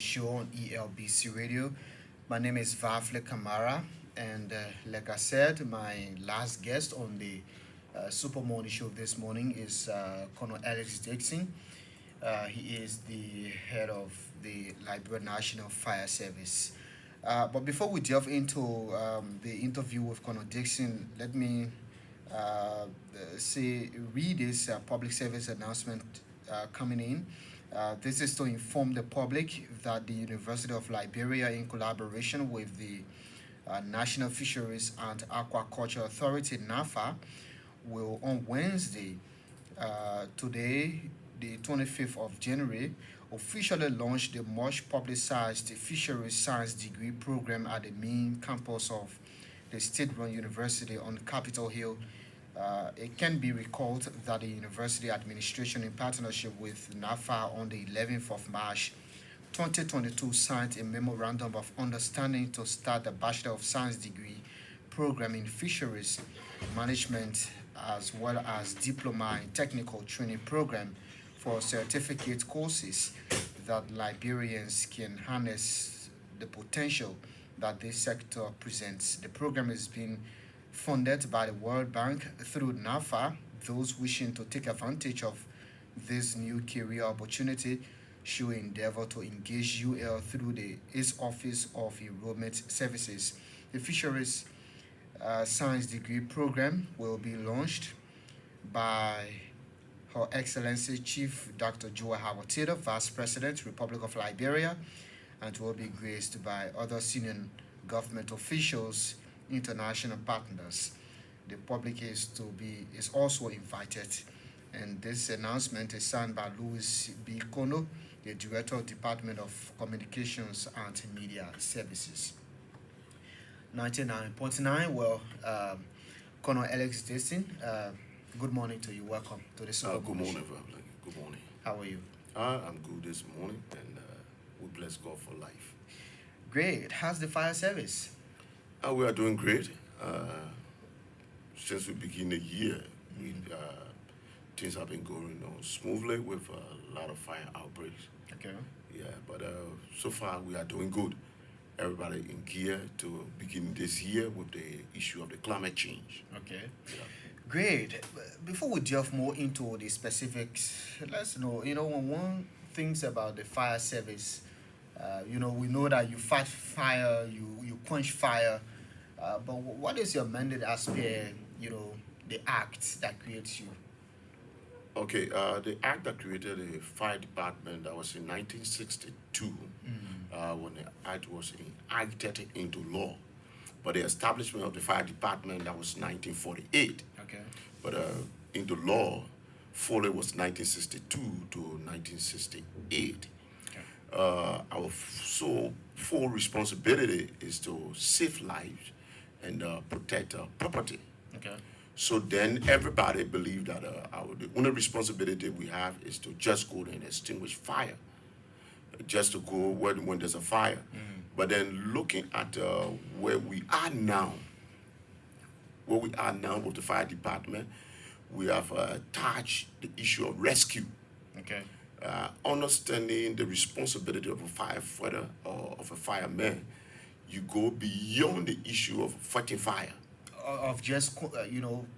show on ELBC Radio. My name is Varley Kamara, and like I said, my last guest on the Super Morning Show this morning is Colonel Alex Dixon. He is the head of the Liberia National Fire Service. But before we delve into the interview with Colonel Dixon, let me read this public service announcement coming in. This is to inform the public that the University of Liberia, in collaboration with the National Fisheries and Aquaculture Authority (NAFA), will on Wednesday, today, the 25th of January, officially launch the much publicized Fisheries Science degree program at the main campus of the state-run university on Capitol Hill. It can be recalled that the university administration, in partnership with NAFA, on the 11th of March 2022, signed a memorandum of understanding to start the Bachelor of Science degree program in fisheries management, as well as diploma in technical training program for certificate courses that Liberians can harness the potential that this sector presents. The program is being funded by the World Bank through NAFA. Those wishing to take advantage of this new career opportunity should endeavor to engage UL through its Office of Enrollment Services. The Fisheries Science degree program will be launched by Her Excellency Chief Dr. Joe Howard Taylor, Vice President, Republic of Liberia, and will be graced by other senior government officials, international partners. The public is also invited, and this announcement is signed by Louis B. Kono, the Director of Department of Communications and Media Services. 99.9. Well, Colonel Alex Dixon, good morning to you. Welcome to the Super Good Morning morning, Show. Varley. Good morning. How are you? I'm good this morning, and we bless God for life. Great. How's the fire service? We are doing great. Since we begin the year, things have been going on smoothly with a lot of fire outbreaks. Okay. Yeah, but so far we are doing good. Everybody in gear to begin this year with the issue of the climate change. Okay. Yeah. Great. Before we delve more into the specifics, let's know, when one thinks about the fire service, we know that you fight fire, you quench fire, but what is your mandate as per, the act that creates you? Okay, the act that created the fire department, that was in 1962, when the act was enacted into law. But the establishment of the fire department, that was 1948. Okay. But into law, fully was 1962 to 1968. Okay. Our sole full responsibility is to save lives and protect property. Okay. So then everybody believed that the only responsibility we have is to just go and extinguish fire, just to go when there's a fire. But then looking at where we are now with the fire department, we have touched the issue of rescue. Okay. Understanding the responsibility of a firefighter or of a fireman, you go beyond the issue of fighting fire. Of just,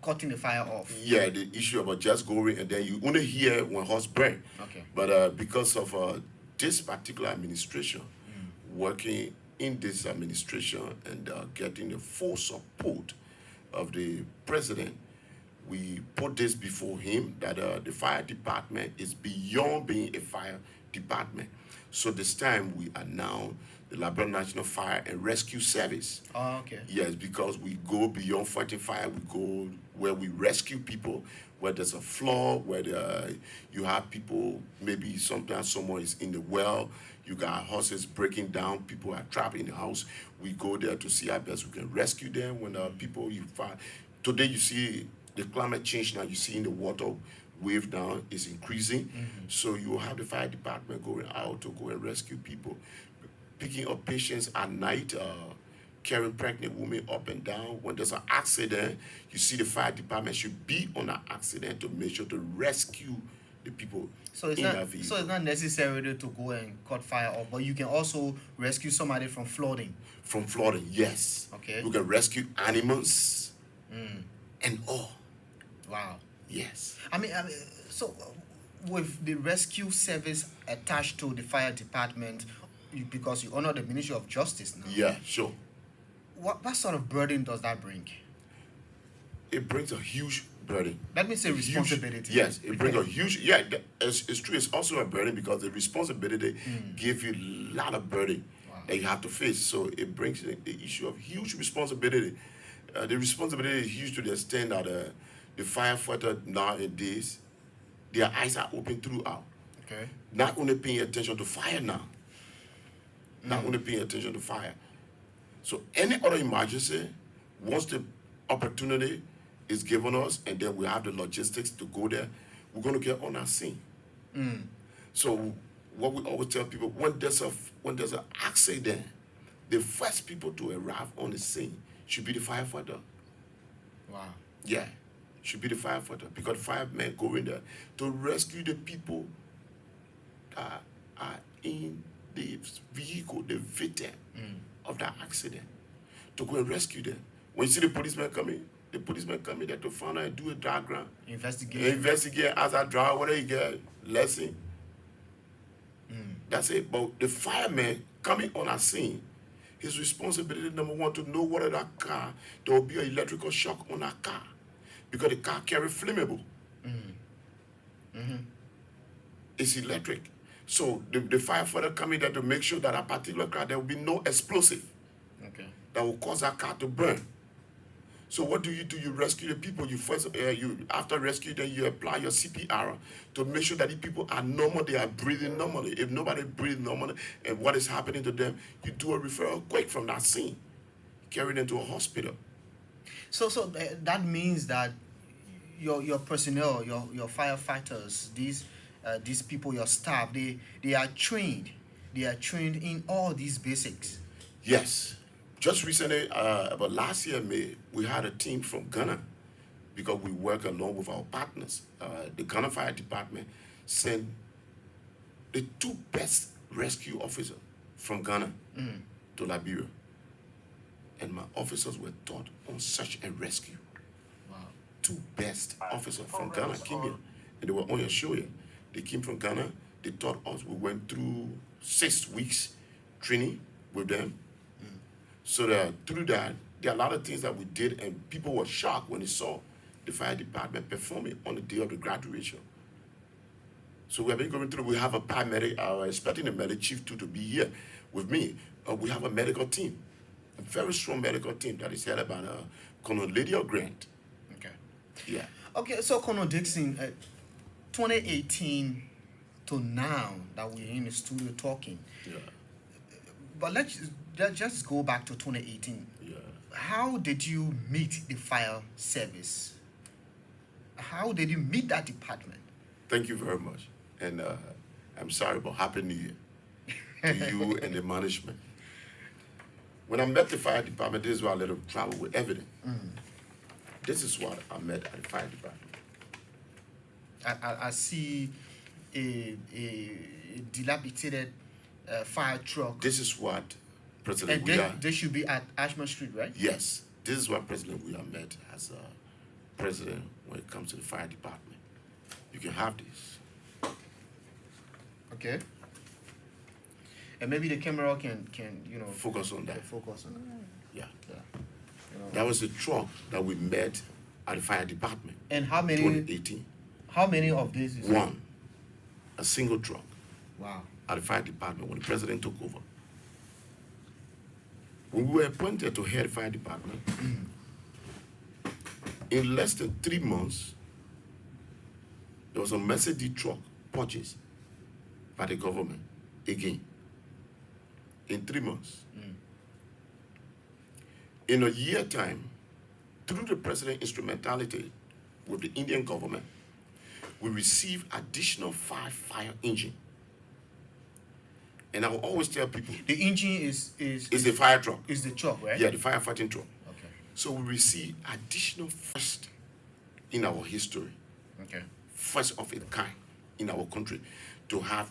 cutting the fire off. Yeah, the issue about just going and then you only hear when horse burn. Okay. But because of this particular administration, working in this administration and getting the full support of the president, we put this before him that the fire department is beyond being a fire department. So this time we are now the Liberia National Fire and Rescue Service. Oh, okay. Yes, because we go beyond fighting fire. We go where we rescue people, where there's a flaw, where you have people, maybe sometimes someone is in the well, you got horses breaking down, people are trapped in the house. We go there to see how best we can rescue them. When people you find, today you see the climate change now, you see in the water wave now is increasing. So you have the fire department going out to go and rescue people, picking up patients at night, carrying pregnant women up and down. When there's an accident, you see the fire department should be on an accident to make sure to rescue the people So it's in not that vehicle. so it's not necessary to go and cut fire off, but you can also rescue somebody from flooding. From flooding, yes. Okay. We can rescue animals and all. Wow. Yes. I mean, so with the rescue service attached to the fire department, because you honor the Ministry of Justice now. Yeah, sure. What sort of burden does that bring? It brings a huge burden. Let me say Huge- responsibility. yes, it brings a huge. Yeah, it's true. It's also a burden because the responsibility gives you a lot of burden that you have to face. So it brings the issue of huge responsibility. The responsibility is huge to the extent that the firefighter nowadays, their eyes are open throughout. Okay. Not only paying attention to fire now. Not only paying attention to fire. So any other emergency, once the opportunity is given us and then we have the logistics to go there, we're going to get on our scene. So what we always tell people, when there's an accident, the first people to arrive on the scene should be the firefighter. Wow. Yeah, should be the firefighter because firemen go in there to rescue the people that are in the vehicle, the victim of that accident, to go and rescue them. When you see the policemen coming there to find out and do a diagram, investigate as I drive, whether you get lesson. That's it. But the fireman coming on a scene, his responsibility number one to know whether that car, there will be an electrical shock on that car because the car carry flammable. It's electric. So the firefighter coming there to make sure that a particular car, there will be no explosive that will cause that car to burn. So what do? You rescue the people. You first, after rescue, then you apply your CPR to make sure that the people are normal, they are breathing normally. If nobody breathes normally and what is happening to them, you do a referral quick from that scene, carry them to a hospital. So that means that your personnel, your firefighters, these people, your staff, they are trained. They are trained in all these basics. Yes. Just recently, about last year, May, we had a team from Ghana because we work along with our partners. The Ghana Fire Department sent the two best rescue officers from Ghana to Liberia. And my officers were taught on search and rescue. Wow. Two best officers from Ghana came here, and they were on your show here. They came from Ghana. They taught us. We went through 6 weeks training with them. So that through that, there are a lot of things that we did, and people were shocked when they saw the fire department performing on the day of the graduation. So we have been going through. We have a paramedic. I was expecting the medic chief to be here with me. We have a medical team, a very strong medical team that is headed by Colonel Lydia Grant. Okay. Yeah. Okay, so Colonel Dixon, 2018 to now that we're in the studio talking. Yeah. But let's just go back to 2018. Yeah. How did you meet the fire service? How did you meet that department? Thank you very much. And I'm sorry about Happy New Year to you and the management. When I met the fire department, this is where I let them travel with evidence. This is what I met at the fire department. I see a dilapidated fire truck. This is what President And Weah. they should be at Ashman Street, right? Yes, this is what President Weah met as president when it comes to the fire department. You can have this. Okay. And maybe the camera can Focus on that. can focus on that. Yeah. Yeah. You know. That was the truck that we met at the fire department. And how many 2018. of these is One. A single truck Wow. at the fire department when the president took over. When we were appointed to head the fire department, in less than 3 months, there was a Mercedes truck purchased by the government again. In 3 months. In a year time, through the president's instrumentality with the Indian government, we received additional 5 fire engines. And I will always tell people, The engine is the fire truck. is the truck, right? Yeah, the firefighting truck. Okay. So we received additional first in our history, Okay. first of its kind. in our country to have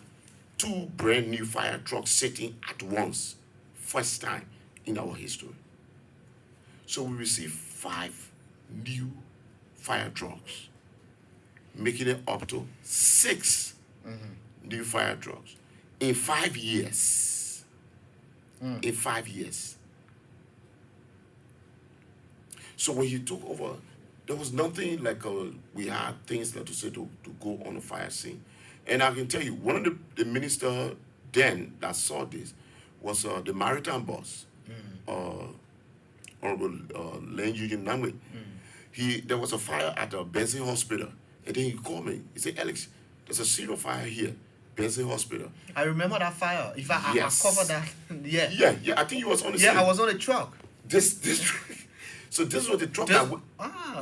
2 brand new fire trucks sitting at once. First time in our history. So we received 5 new fire trucks, making it up to 6 new fire trucks in 5 years. In 5 years. So when you took over, there was nothing like we had things like to say to go on the fire scene. And I can tell you, one of the minister then that saw this was the maritime boss, Honorable Len Eugene Namwe. There was a fire at the Benson Hospital, and then he called me. He said, Alex, there's a serious fire here, Benson Hospital. I remember that fire. In fact, Yes. I covered that. Yeah. Yeah, I think you was on the scene. Yeah, I was on a truck. So this was the truck This- that went.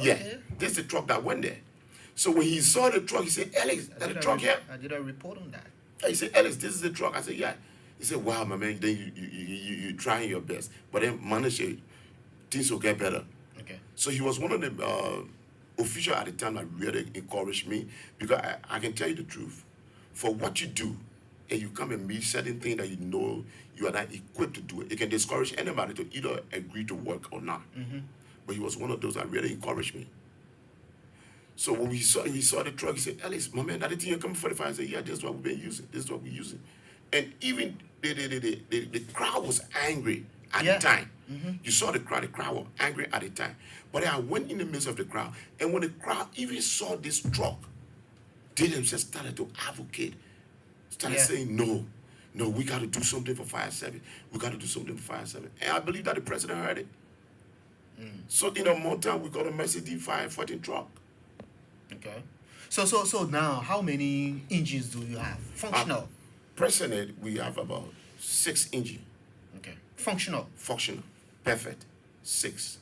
Yeah, okay. this is the truck that went there. So when he saw the truck, he said, Alex, I that did the a truck re- here? I did a report on that. He said, Alex, this is the truck. I said, yeah. He said, wow, my man, then you trying your best. But then manage it, things will get better. Okay. So he was one of the officials at the time that really encouraged me, because I can tell you the truth. For what you do, and you come and meet certain things that you know you are not equipped to do it can discourage anybody to either agree to work or not. But he was one of those that really encouraged me. So when we saw the truck, he said, Alex, my man, that the thing you're coming for the fire? I said, yeah, this is what we've been using. This is what we're using. And even the crowd was angry at Yeah. the time. You saw the crowd was angry at the time. But I went in the midst of the crowd, and when the crowd even saw this truck, they themselves started to advocate, started Yeah. saying, no, we got to do something for fire service. We got to do something for fire service. And I believe that the president heard it. So in a month time, we got a Mercedes 514 truck. Okay. So now, how many engines do you have? Functional. Presently, we have about 6 engines. Okay. Functional. Functional, perfect, 6.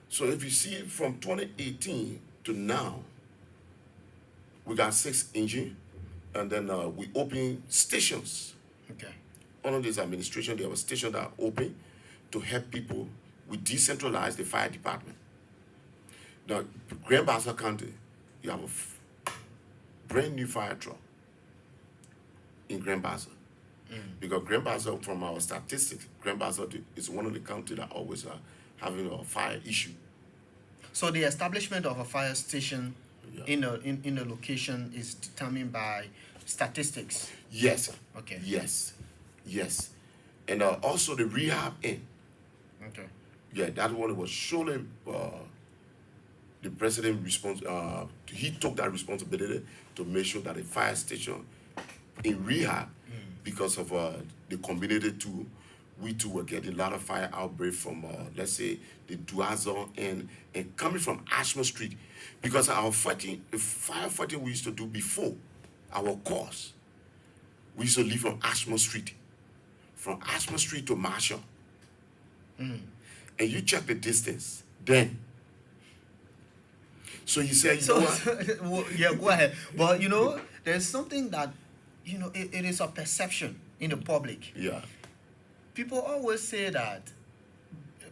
So if you see from 2018 to now, we got 6 engines, and then we open stations. Okay. Under this administration, there was stations that are open to help people. We decentralize the fire department. Now, Grand Bassa County, you have a brand new fire truck in Grand Bassa. Because Grand Bassa, from our statistics, Grand Bassa is one of the counties that always are having a fire issue. So the establishment of a fire station Yeah. in a location is determined by statistics. Yes. Okay. Yes. And also the rehab in. Okay. Yeah, that one was surely the president he took that responsibility to make sure that the fire station in rehab, because of the community too, we too were getting a lot of fire outbreak from let's say the Duazon and coming from Ashmore Street, because our firefighting we used to do before our course, we used to leave from Ashmore Street to Marshall. And you check the distance then. So he said, you know what? Well, yeah, go ahead. But there's something that it is a perception in the public. Yeah. People always say that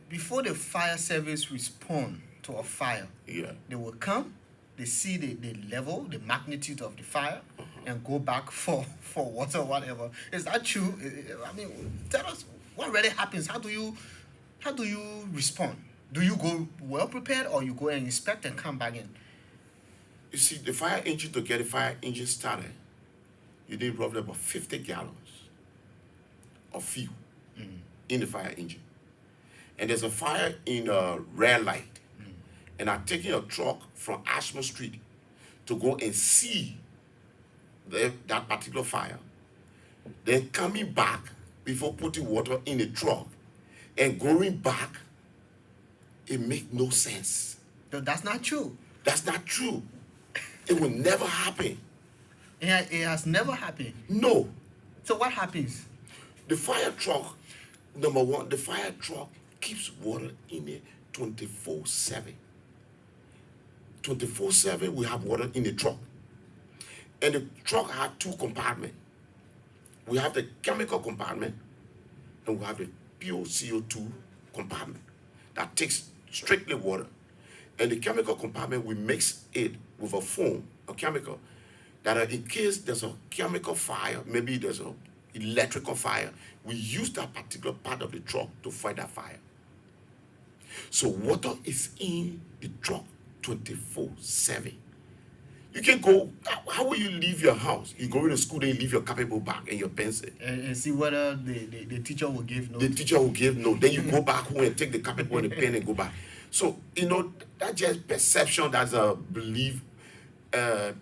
before the fire service respond to a fire, Yeah. they will come, they see the level, the magnitude of the fire, and go back for water, whatever. Is that true? I mean, tell us what really happens. How do you respond? Do you go well prepared, or you go and inspect and come back in? You see, the fire engine, to get the fire engine started, you need roughly about 50 gallons of fuel in the fire engine. And there's a fire in Red Light. And I'm taking a truck from Ashmore Street to go and see that particular fire. Then coming back before putting water in the truck and going back, it makes no sense. So that's not true. That's not true. It will never happen. It has never happened. No. So what happens? The fire truck, number one, the fire truck keeps water in it 24/7. 24/7, we have water in the truck. And the truck has 2 compartments. We have the chemical compartment, and we have the pure CO2 compartment that takes strictly water. And the chemical compartment, we mix it with a foam a chemical, that in case there's a chemical fire, maybe there's a electrical fire, we use that particular part of the truck to fight that fire. So water is in the truck 24/7. You can go, how will you leave your house? You go to school, then you leave your copybook bag and your pencil. And see whether the teacher will give notes. The teacher will give no. Then you go back home and take the copybook and the pen and go back. So, that's just perception, that's a belief.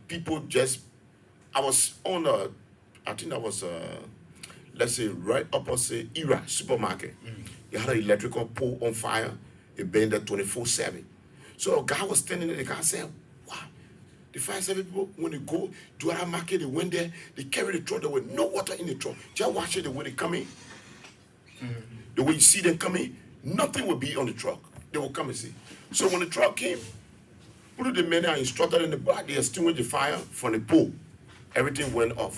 People just, I was on I think that was, let's say, right opposite Era supermarket. They had an electrical pole on fire. It burned there 24/7. So a guy was standing there, the guy said, wow, the fire service people, when they go to our market, they went there, they carried the truck, there was no water in the truck. Just watch it the way they come in. The way you see them coming, nothing will be on the truck. They will come and see. So when the truck came, put the men are instructed in the back, they extinguished the fire from the pole. Everything went off.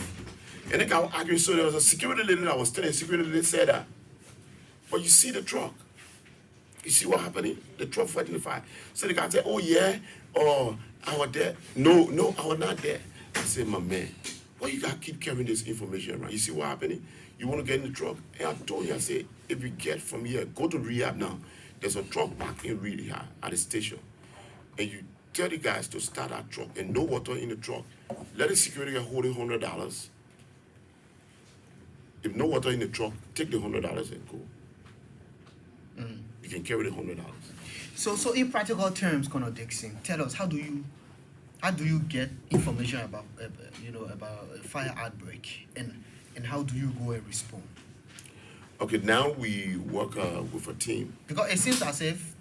And the guy was arguing, so there was a security lady that was telling the security lady said that. But you see the truck. You see what happening? The truck fighting the fire. So the guy said, oh yeah, I was there. No, I was not there. I said, my man, why you gotta keep carrying this information around? You see what happening? You wanna get in the truck? And I told you, I said, if you get from here, go to rehab now. There's a truck back in rehab at the station. And you tell the guys to start that truck and no water in the truck. Let the security guy hold $100. If no water in the truck, take the $100 and go. You can carry the $100. So in practical terms, Colonel Dixon, tell us how do you get information about about a fire outbreak, and how do you go and respond? Okay, now we work with a team. Because it seems as if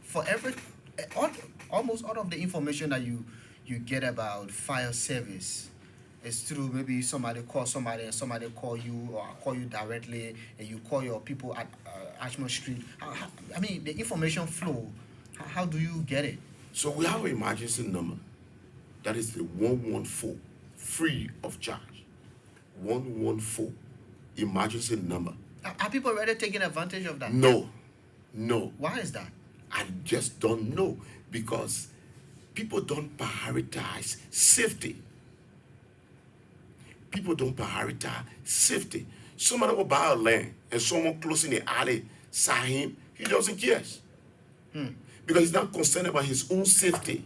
for almost all of the information that you get about fire service is through maybe somebody call somebody and somebody call you or call you directly and you call your people at Ashmore Street. I mean, the information flow, how do you get it? So we have an emergency number. That is the 114, free of charge. 114, emergency number. Are people already taking advantage of that? No. Why is that? I just don't know, because people don't prioritize safety. People don't prioritize safety. Somebody will buy a land and someone close in the alley saw him, he doesn't care. Because he's not concerned about his own safety.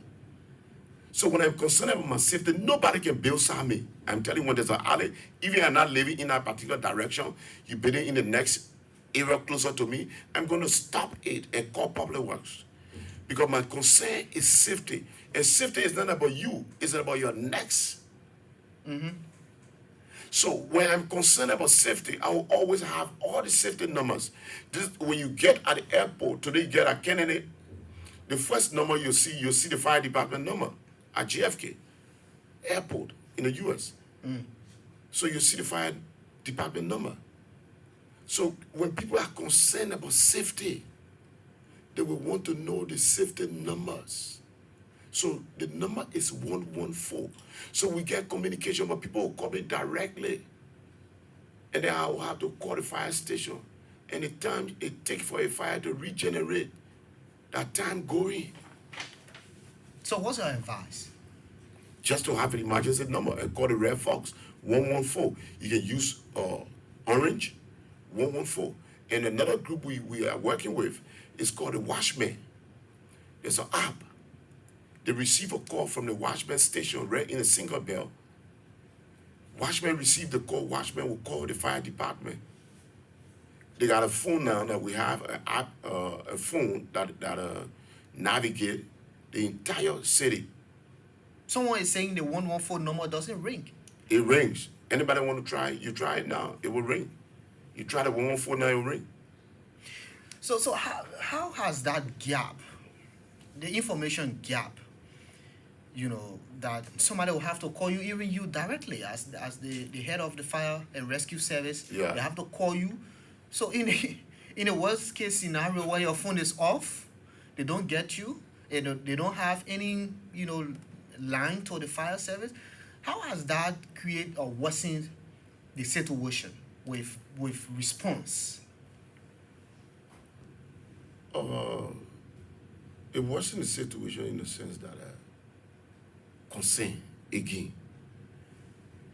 So when I'm concerned about my safety, nobody can build me. I'm telling you, when there's an alley, even if you're not living in that particular direction, you're building in the next area closer to me, I'm going to stop it and call public works. Because my concern is safety. And safety is not about you, it's about your next. So when I'm concerned about safety, I will always have all the safety numbers. When you get at the airport, today you get at Kennedy, the first number you'll see the fire department number at JFK airport in the US. So you see the fire department number. So when people are concerned about safety, they will want to know the safety numbers. So the number is 114. So we get communication, but people will call me directly. And then I will have to call the fire station. And the time it takes for a fire to regenerate, that time going. So what's your advice? Just to have an emergency number and call the Red Fox 114. You can use Orange 114. And another group we are working with is called the Watchman. There's an app. They receive a call from the Watchman station right in a single bell. Watchman receive the call. Watchman will call the fire department. They got a phone now that we have an app, a phone that navigate the entire city. Someone is saying the 114 number doesn't ring. It rings. Anybody want to try it? You try it now. It will ring. You try the 114 now, it will ring. So how has that gap, the information gap, that somebody will have to call you, even you directly as the head of the fire and rescue service, Yeah. They have to call you. So in a worst case scenario where your phone is off, they don't get you, and they don't have any, line to the fire service, how has that created or worsened the situation with response? It wasn't a situation in the sense that concern again.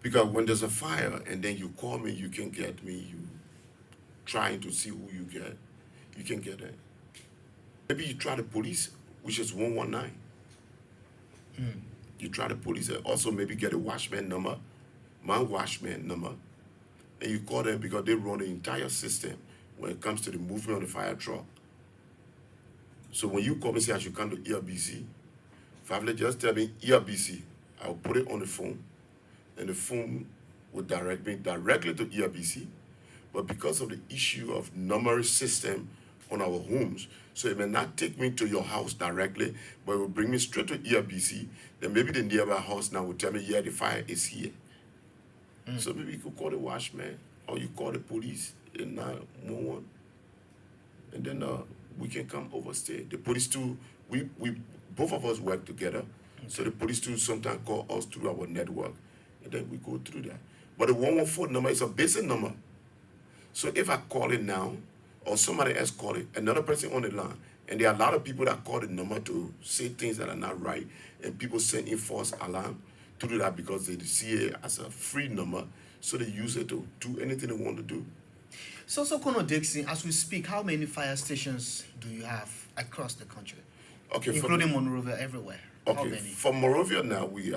Because when there's a fire and then you call me, you can get me, you trying to see who you can get it. Maybe you try the police, which is 119. You try the police and also maybe get a watchman number, my watchman number, and you call them because they run the entire system when it comes to the movement of the fire truck. So when you call me and say I should come to ERBC, Varley, just tell me ERBC. I'll put it on the phone, and the phone will direct me directly to ERBC. But because of the issue of numeric system on our homes, so it may not take me to your house directly, but it will bring me straight to ERBC. Then maybe the nearby house now will tell me, yeah, the fire is here. So maybe you could call the watchman, or you call the police in 911, and then we can come overstay. The police too, we both of us work together. So the police too sometimes call us through our network, and then we go through that. But the 114 number is a basic number. So if I call it now, or somebody else call it, another person on the line, and there are a lot of people that call the number to say things that are not right, and people send in false alarm to do that because they see it as a free number, so they use it to do anything they want to do. So Colonel Dixon, as we speak, how many fire stations do you have across the country? Okay, including Monrovia, everywhere. Okay, how many? For Monrovia now, we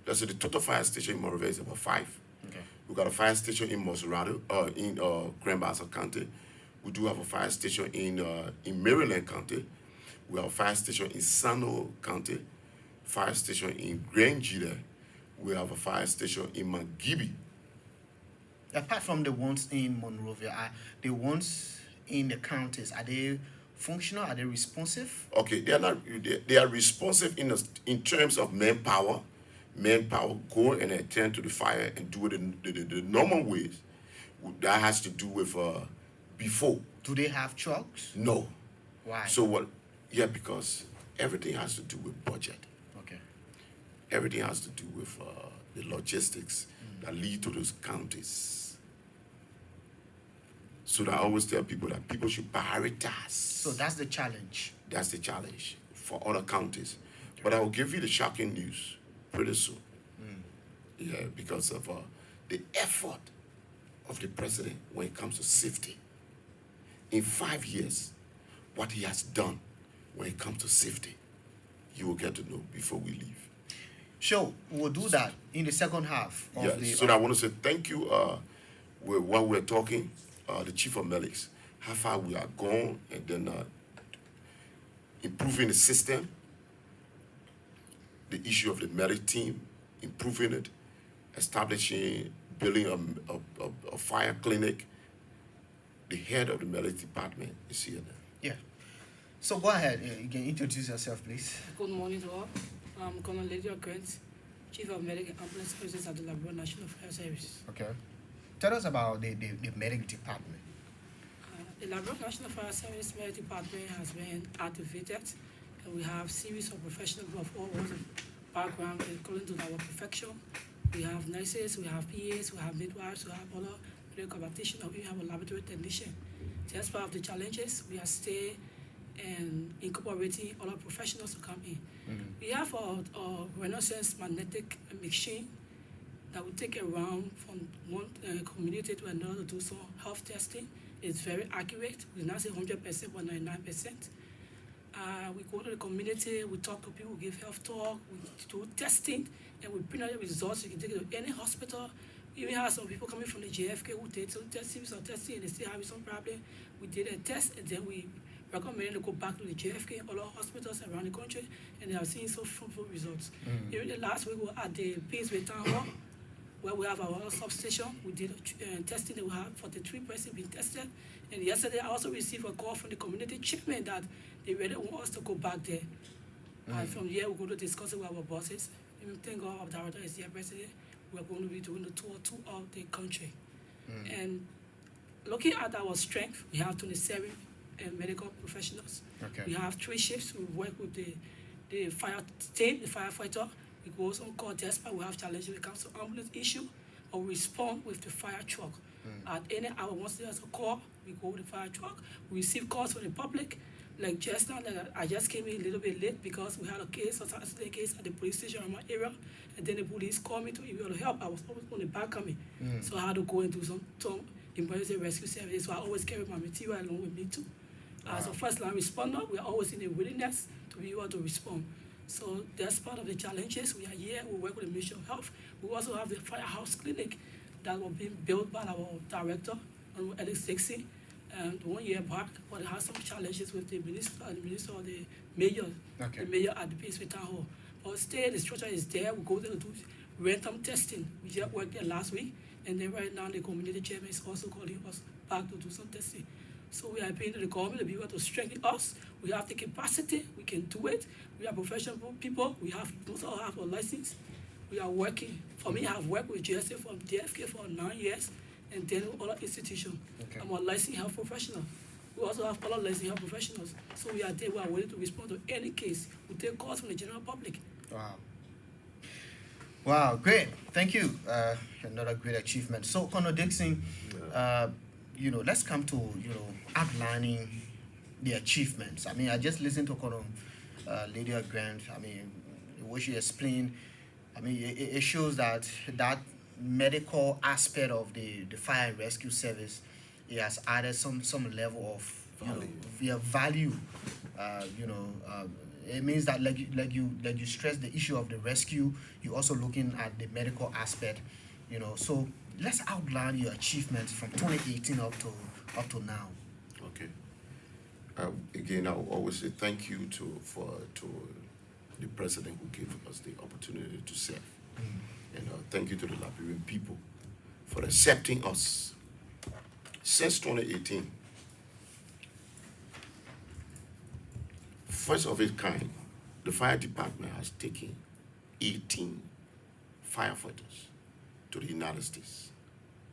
let's say the total fire station in Monrovia is about 5. Okay. We got a fire station in Maserati, in Grand Bassa County. We do have a fire station in Maryland County. We have a fire station in Sano County, fire station in Grangeda. We have a fire station in Mangibi. Apart from the ones in Monrovia, are the ones in the counties, are they functional? Are they responsive? Okay, they are not. They are responsive in terms of manpower. Manpower go and attend to the fire and do it in the normal ways. That has to do with before. Do they have trucks? No. Why? So what? Yeah, because everything has to do with budget. Okay. Everything has to do with the logistics that lead to those counties. So I always tell people that people should prioritize. So that's the challenge. That's the challenge for other counties. Okay. But I will give you the shocking news pretty soon. Yeah, because of the effort of the president when it comes to safety. In 5 years, what he has done when it comes to safety, you will get to know before we leave. Sure, we'll do that in the second half of the... So I want to say thank you while we're talking, the Chief of Medics, how far we are gone, and then improving the system, the issue of the medic team, improving it, establishing, building a fire clinic. The head of the medic department is here now. Yeah. So go ahead, you can introduce yourself, please. Good morning to all. I'm Colonel Lydia Grant, Chief of Medic and Ambulance Services at the Labrador National Fire Service. Okay. Tell us about the medic department. The Labrador National Fire Service Medic Department has been activated, and we have series of professionals of all walks of background according to our profession. We have nurses, we have PAs, we have midwives, we have other medical practitioners, we have a laboratory technician. So as part of the challenges, we are still incorporating other professionals to come in. We have a Renaissance magnetic machine that will take around from one community to another to do some health testing. It's very accurate. We not say 100%, but 99%. We go to the community, we talk to people, we give health talk, we do testing, and we bring out the results. You can take it to any hospital. We even have some people coming from the JFK who did some testing, and they still having some problem. We did a test, and then we recommended to go back to the JFK and other hospitals around the country, and they are seeing some fruitful results. Even the last week, we were at the Painsway Town Hall, where we have our substation. We did testing that we have 43 persons being tested. And yesterday, I also received a call from the community chairman that they really want us to go back there. And from here, we're going to discuss it with our bosses. And thank God our director is here, president. We're going to be doing the tour throughout the country. And looking at our strength, we have 27 medical professionals. Okay. We have 3 shifts. We work with the fire team, the firefighter. We go on call despite we have challenges when it comes to ambulance issue, or we respond with the fire truck. At any hour, once there's a call, we go with the fire truck. We receive calls from the public. Like just now, like I just came in a little bit late because we had a case, a accident case at the police station in my area, and then the police called me to email to help. I was always on the back coming, so I had to go and do some emergency rescue services. So I always carry my material along with me too. As a first line responder, we are always in a willingness to be able to respond. So that's part of the challenges. We are here. We work with the Ministry of Health. We also have the firehouse clinic that was being built by our director, Alex Dixie, 1 year back, but it has some challenges with the minister or the mayor, Okay. the mayor at the PSP Town Hall. But still, the structure is there. We go there to do random testing. We just worked there last week, and then right now the community chairman is also calling us back to do some testing. So we are appealing to the government to be able to strengthen us. We have the capacity. We can do it. We are professional people. We have most of us have a license. We are working. For me, I have worked with JSA from DFK for 9 years, and then other institutions. Okay. I'm a licensed health professional. We also have other licensed health professionals. So we are there. We are ready to respond to any case. We take calls from the general public. Wow. Wow, great. Thank you. Another great achievement. So, Colonel Dixon, let's come to, outlining the achievements. I mean, I just listened to Colonel Lydia Grant. I mean, the way she explained, I mean, it shows that medical aspect of the fire and rescue service, it has added some level of value. It means that like you stress the issue of the rescue, you're also looking at the medical aspect. So let's outline your achievements from 2018 up to now. Okay. Again, I will always say thank you to the president who gave us the opportunity to serve. And thank you to the Liberian people for accepting us. Since 2018, first of its kind, the fire department has taken 18 firefighters to the United States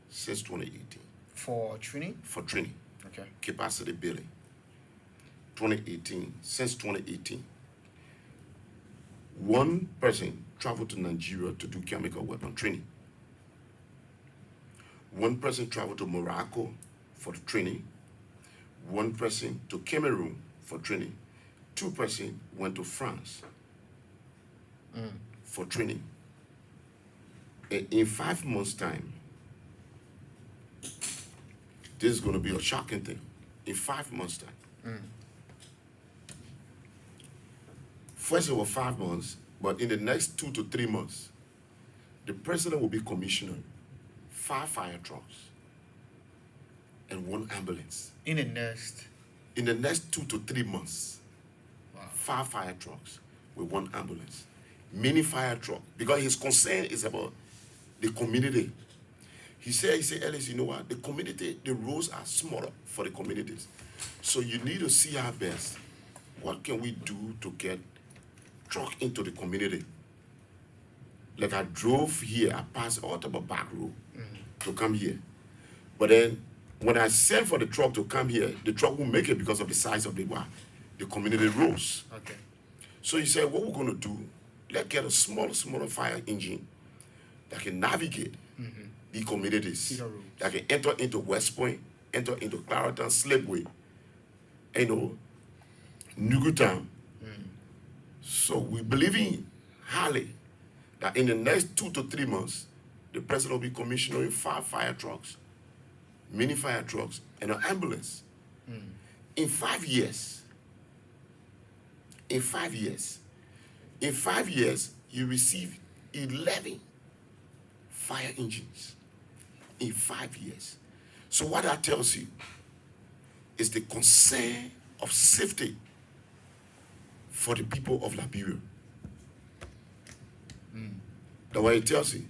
since 2018. For training? For training. Okay. Capacity building. Since 2018. One person traveled to Nigeria to do chemical weapon training. One person traveled to Morocco for the training. One person to Cameroon for training. 2 persons went to France for training. In 5 months' time, this is going to be a shocking thing. In 5 months' time. First, it was 5 months, but in the next 2 to 3 months, the president will be commissioning 5 fire trucks and 1 ambulance. In the next 2 to 3 months, wow. 5 fire trucks with 1 ambulance. Mini fire truck, because his concern is about the community. He said, Ellis, you know what? The community, the roads are smaller for the communities. So you need to see our best. What can we do to get truck into the community? Like I drove here, I passed all the back road to come here. But then when I sent for the truck to come here, the truck won't make it because of the size of the community roads. Okay. So he said, what we're going to do, let's get a smaller fire engine that can navigate the communities, that can enter into West Point, enter into Clarendon, Slipway, Nugutown. So we believe in highly that in the next 2 to 3 months, the president will be commissioning 5 fire trucks, mini fire trucks, and an ambulance. In 5 years, you receive 11 fire engines. In 5 years. So what that tells you is the concern of safety for the people of Liberia. The way it tells you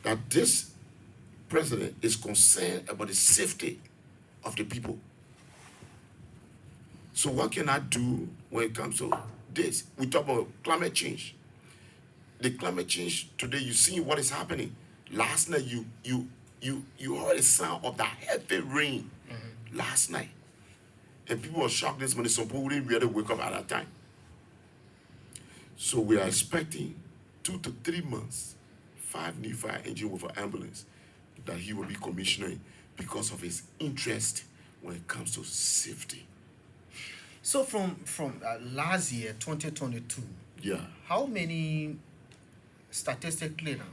that this president is concerned about the safety of the people. So what can I do when it comes to this? We talk about climate change. The climate change today, you see what is happening. Last night, you heard the sound of that heavy rain last night. And people were shocked this morning. Some people didn't really wake up at that time. So we are expecting 2 to 3 months, 5 new fire engine with an ambulance that he will be commissioning because of his interest when it comes to safety. So from last year, 2022, Yeah. how many statistically now?